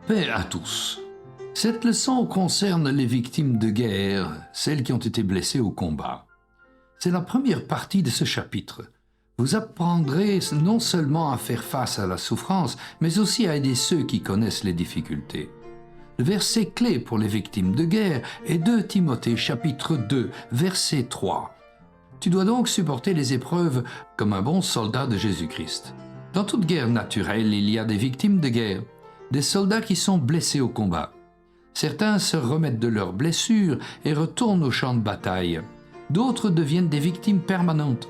Paix à tous. Cette leçon concerne les victimes de guerre, celles qui ont été blessées au combat. C'est la première partie de ce chapitre. Vous apprendrez non seulement à faire face à la souffrance, mais aussi à aider ceux qui connaissent les difficultés. Le verset clé pour les victimes de guerre est 2 Timothée chapitre 2, verset 3. Tu dois donc supporter les épreuves comme un bon soldat de Jésus-Christ. Dans toute guerre naturelle, il y a des victimes de guerre, des soldats qui sont blessés au combat. Certains se remettent de leurs blessures et retournent au champ de bataille. D'autres deviennent des victimes permanentes.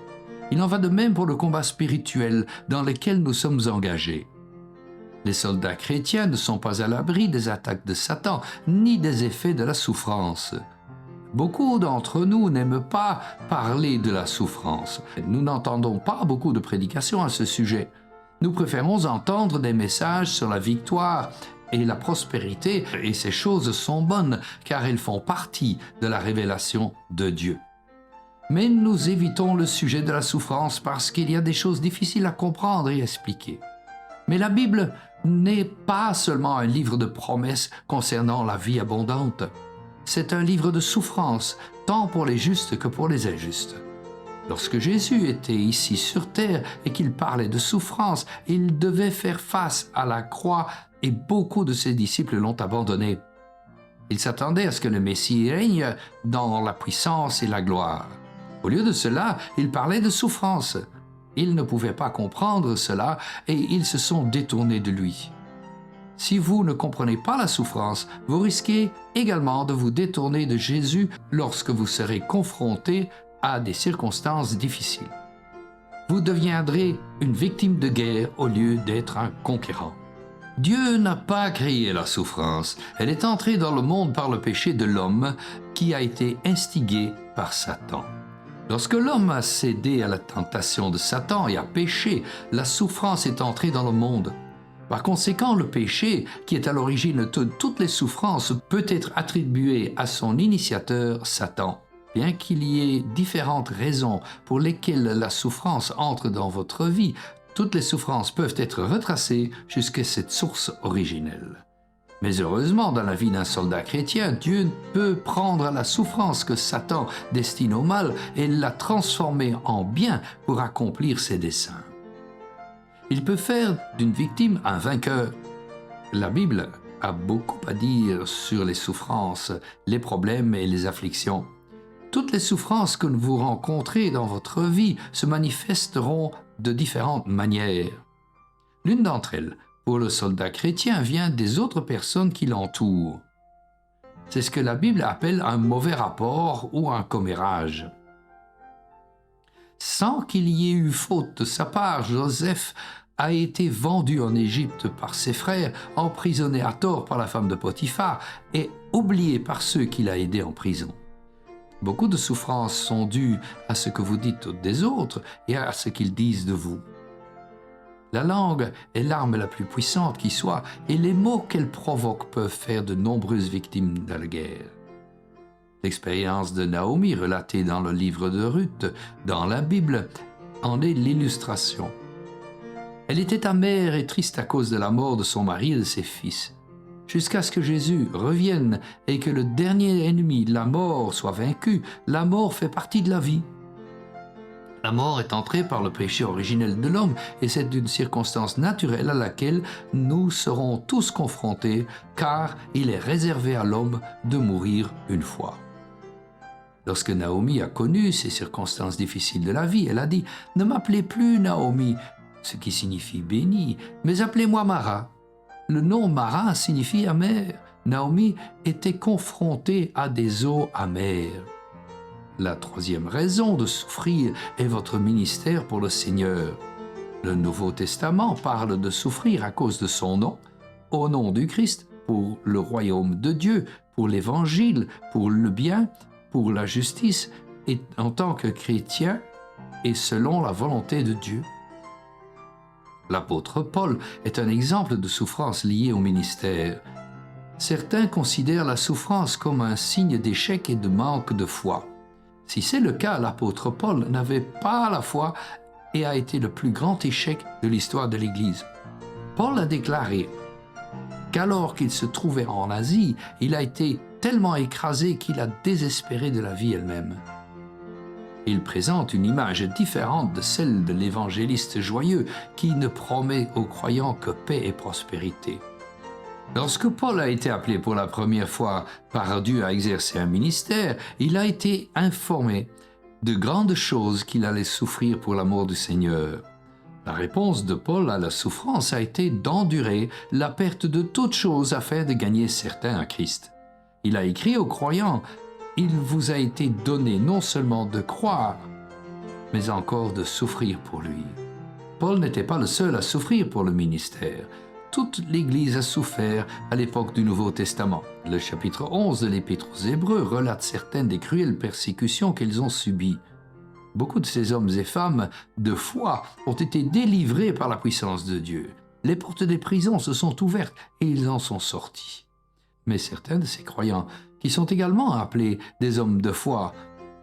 Il en va de même pour le combat spirituel dans lequel nous sommes engagés. Les soldats chrétiens ne sont pas à l'abri des attaques de Satan, ni des effets de la souffrance. Beaucoup d'entre nous n'aiment pas parler de la souffrance. Nous n'entendons pas beaucoup de prédications à ce sujet. Nous préférons entendre des messages sur la victoire et la prospérité, et ces choses sont bonnes car elles font partie de la révélation de Dieu. Mais nous évitons le sujet de la souffrance parce qu'il y a des choses difficiles à comprendre et expliquer. Mais la Bible n'est pas seulement un livre de promesses concernant la vie abondante. C'est un livre de souffrance, tant pour les justes que pour les injustes. Lorsque Jésus était ici sur terre et qu'il parlait de souffrance, il devait faire face à la croix et beaucoup de ses disciples l'ont abandonné. Ils s'attendaient à ce que le Messie règne dans la puissance et la gloire. Au lieu de cela, il parlait de souffrance. Ils ne pouvaient pas comprendre cela et ils se sont détournés de lui. Si vous ne comprenez pas la souffrance, vous risquez également de vous détourner de Jésus lorsque vous serez confronté à des circonstances difficiles. Vous deviendrez une victime de guerre au lieu d'être un conquérant. Dieu n'a pas créé la souffrance. Elle est entrée dans le monde par le péché de l'homme qui a été instigé par Satan. Lorsque l'homme a cédé à la tentation de Satan et a péché, la souffrance est entrée dans le monde. Par conséquent, le péché, qui est à l'origine de toutes les souffrances, peut être attribué à son initiateur, Satan. Bien qu'il y ait différentes raisons pour lesquelles la souffrance entre dans votre vie, toutes les souffrances peuvent être retracées jusqu'à cette source originelle. Mais heureusement, dans la vie d'un soldat chrétien, Dieu peut prendre la souffrance que Satan destine au mal et la transformer en bien pour accomplir ses desseins. Il peut faire d'une victime un vainqueur. La Bible a beaucoup à dire sur les souffrances, les problèmes et les afflictions. Toutes les souffrances que vous rencontrez dans votre vie se manifesteront de différentes manières. L'une d'entre elles, pour le soldat chrétien, vient des autres personnes qui l'entourent. C'est ce que la Bible appelle un mauvais rapport ou un commérage. Sans qu'il y ait eu faute de sa part, Joseph a été vendu en Égypte par ses frères, emprisonné à tort par la femme de Potiphar et oublié par ceux qu'il a aidés en prison. Beaucoup de souffrances sont dues à ce que vous dites des autres et à ce qu'ils disent de vous. La langue est l'arme la plus puissante qui soit et les mots qu'elle provoque peuvent faire de nombreuses victimes de la guerre. L'expérience de Naomi relatée dans le livre de Ruth, dans la Bible, en est l'illustration. Elle était amère et triste à cause de la mort de son mari et de ses fils. Jusqu'à ce que Jésus revienne et que le dernier ennemi, la mort, soit vaincu, la mort fait partie de la vie. La mort est entrée par le péché originel de l'homme et c'est une circonstance naturelle à laquelle nous serons tous confrontés car il est réservé à l'homme de mourir une fois. Lorsque Naomi a connu ces circonstances difficiles de la vie, elle a dit « Ne m'appelez plus Naomi », ce qui signifie « béni », mais appelez-moi Mara. Le nom Mara signifie amer. Naomi était confrontée à des eaux amères. La troisième raison de souffrir est votre ministère pour le Seigneur. Le Nouveau Testament parle de souffrir à cause de son nom, au nom du Christ, pour le royaume de Dieu, pour l'Évangile, pour le bien, pour la justice, et en tant que chrétien et selon la volonté de Dieu. L'apôtre Paul est un exemple de souffrance liée au ministère. Certains considèrent la souffrance comme un signe d'échec et de manque de foi. Si c'est le cas, l'apôtre Paul n'avait pas la foi et a été le plus grand échec de l'histoire de l'Église. Paul a déclaré qu'alors qu'il se trouvait en Asie, il a été tellement écrasé qu'il a désespéré de la vie elle-même. Il présente une image différente de celle de l'évangéliste joyeux qui ne promet aux croyants que paix et prospérité. Lorsque Paul a été appelé pour la première fois par Dieu à exercer un ministère, il a été informé de grandes choses qu'il allait souffrir pour l'amour du Seigneur. La réponse de Paul à la souffrance a été d'endurer la perte de toutes choses afin de gagner certains à Christ. Il a écrit aux croyants: « Il vous a été donné non seulement de croire, mais encore de souffrir pour lui. » Paul n'était pas le seul à souffrir pour le ministère. Toute l'Église a souffert à l'époque du Nouveau Testament. Le chapitre 11 de l'Épître aux Hébreux relate certaines des cruelles persécutions qu'ils ont subies. Beaucoup de ces hommes et femmes de foi ont été délivrés par la puissance de Dieu. Les portes des prisons se sont ouvertes et ils en sont sortis. Mais certains de ces croyants, qui sont également appelés des hommes de foi,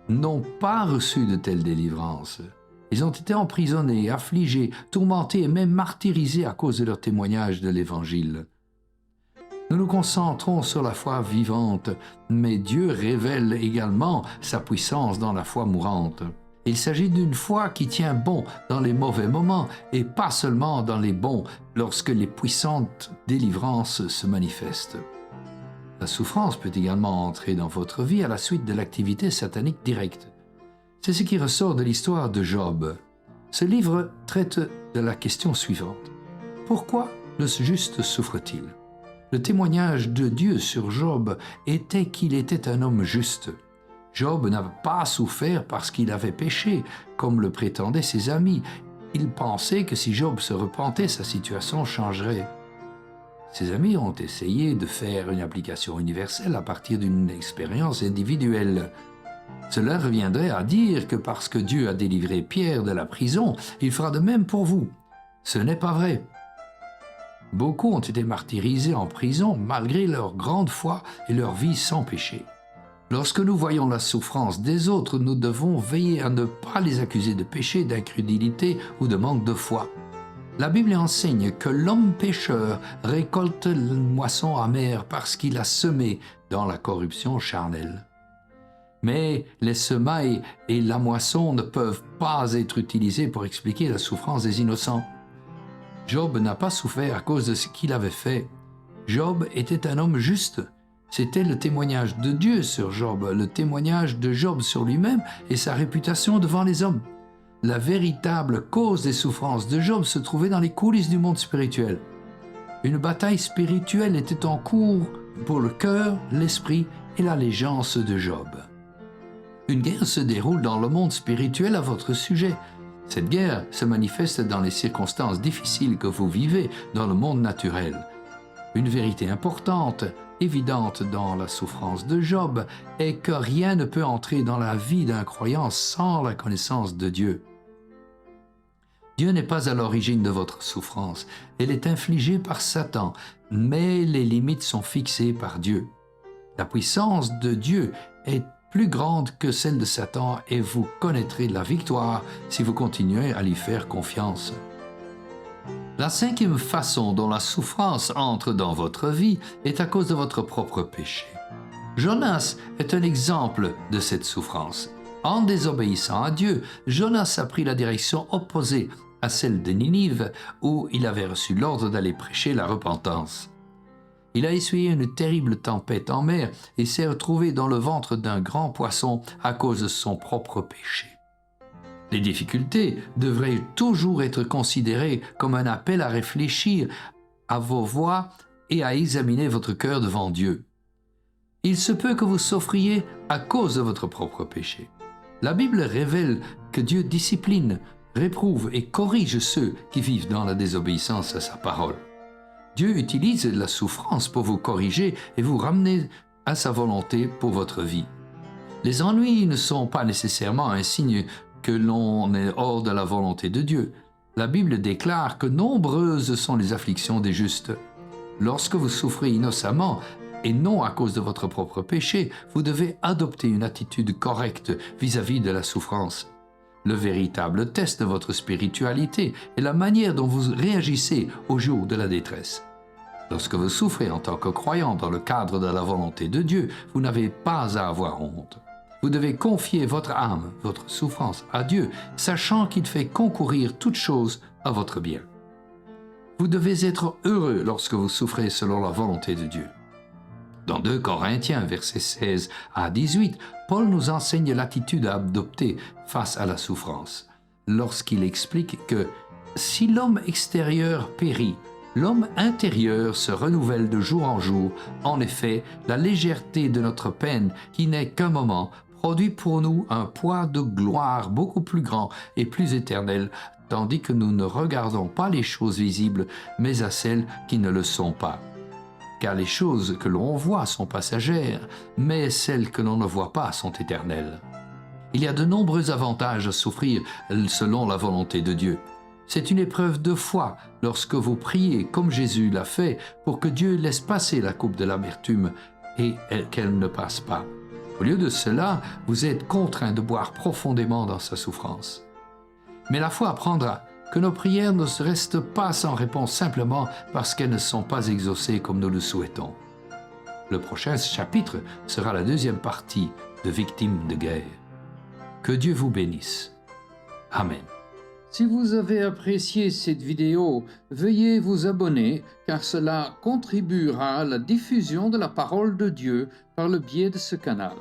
n'ont pas reçu de telles délivrances. Ils ont été emprisonnés, affligés, tourmentés et même martyrisés à cause de leur témoignage de l'Évangile. Nous nous concentrons sur la foi vivante, mais Dieu révèle également sa puissance dans la foi mourante. Il s'agit d'une foi qui tient bon dans les mauvais moments et pas seulement dans les bons lorsque les puissantes délivrances se manifestent. La souffrance peut également entrer dans votre vie à la suite de l'activité satanique directe. C'est ce qui ressort de l'histoire de Job. Ce livre traite de la question suivante. Pourquoi le juste souffre-t-il? Le témoignage de Dieu sur Job était qu'il était un homme juste. Job n'avait pas souffert parce qu'il avait péché, comme le prétendaient ses amis. Il pensait que si Job se repentait, sa situation changerait. Ses amis ont essayé de faire une application universelle à partir d'une expérience individuelle. Cela reviendrait à dire que parce que Dieu a délivré Pierre de la prison, il fera de même pour vous. Ce n'est pas vrai. Beaucoup ont été martyrisés en prison malgré leur grande foi et leur vie sans péché. Lorsque nous voyons la souffrance des autres, nous devons veiller à ne pas les accuser de péché, d'incrédulité ou de manque de foi. La Bible enseigne que l'homme pécheur récolte une moisson amère parce qu'il a semé dans la corruption charnelle. Mais les semailles et la moisson ne peuvent pas être utilisés pour expliquer la souffrance des innocents. Job n'a pas souffert à cause de ce qu'il avait fait. Job était un homme juste. C'était le témoignage de Dieu sur Job, le témoignage de Job sur lui-même et sa réputation devant les hommes. La véritable cause des souffrances de Job se trouvait dans les coulisses du monde spirituel. Une bataille spirituelle était en cours pour le cœur, l'esprit et l'allégeance de Job. Une guerre se déroule dans le monde spirituel à votre sujet. Cette guerre se manifeste dans les circonstances difficiles que vous vivez dans le monde naturel. Une vérité importante, évidente dans la souffrance de Job, est que rien ne peut entrer dans la vie d'un croyant sans la connaissance de Dieu. Dieu n'est pas à l'origine de votre souffrance. Elle est infligée par Satan, mais les limites sont fixées par Dieu. La puissance de Dieu est plus grande que celle de Satan et vous connaîtrez la victoire si vous continuez à lui faire confiance. La cinquième façon dont la souffrance entre dans votre vie est à cause de votre propre péché. Jonas est un exemple de cette souffrance. En désobéissant à Dieu, Jonas a pris la direction opposée à celle de Ninive où il avait reçu l'ordre d'aller prêcher la repentance. Il a essuyé une terrible tempête en mer et s'est retrouvé dans le ventre d'un grand poisson à cause de son propre péché. Les difficultés devraient toujours être considérées comme un appel à réfléchir à vos voies et à examiner votre cœur devant Dieu. Il se peut que vous souffriez à cause de votre propre péché. La Bible révèle que Dieu discipline, réprouve et corrige ceux qui vivent dans la désobéissance à sa parole. Dieu utilise la souffrance pour vous corriger et vous ramener à sa volonté pour votre vie. Les ennuis ne sont pas nécessairement un signe que l'on est hors de la volonté de Dieu. La Bible déclare que nombreuses sont les afflictions des justes. Lorsque vous souffrez innocemment et non à cause de votre propre péché, vous devez adopter une attitude correcte vis-à-vis de la souffrance. Le véritable test de votre spiritualité est la manière dont vous réagissez au jour de la détresse. Lorsque vous souffrez en tant que croyant dans le cadre de la volonté de Dieu, vous n'avez pas à avoir honte. Vous devez confier votre âme, votre souffrance à Dieu, sachant qu'il fait concourir toutes choses à votre bien. Vous devez être heureux lorsque vous souffrez selon la volonté de Dieu. Dans 2 Corinthiens, versets 16 à 18, Paul nous enseigne l'attitude à adopter face à la souffrance, lorsqu'il explique que si l'homme extérieur périt, l'homme intérieur se renouvelle de jour en jour. En effet, la légèreté de notre peine, qui n'est qu'un moment, produit pour nous un poids de gloire beaucoup plus grand et plus éternel, tandis que nous ne regardons pas les choses visibles, mais à celles qui ne le sont pas. Car les choses que l'on voit sont passagères, mais celles que l'on ne voit pas sont éternelles. Il y a de nombreux avantages à souffrir selon la volonté de Dieu. C'est une épreuve de foi lorsque vous priez comme Jésus l'a fait pour que Dieu laisse passer la coupe de l'amertume et qu'elle ne passe pas. Au lieu de cela, vous êtes contraint de boire profondément dans sa souffrance. Mais la foi apprendra que nos prières ne restent pas sans réponse simplement parce qu'elles ne sont pas exaucées comme nous le souhaitons. Le prochain chapitre sera la deuxième partie de Victimes de guerre. Que Dieu vous bénisse. Amen. Si vous avez apprécié cette vidéo, veuillez vous abonner car cela contribuera à la diffusion de la parole de Dieu par le biais de ce canal.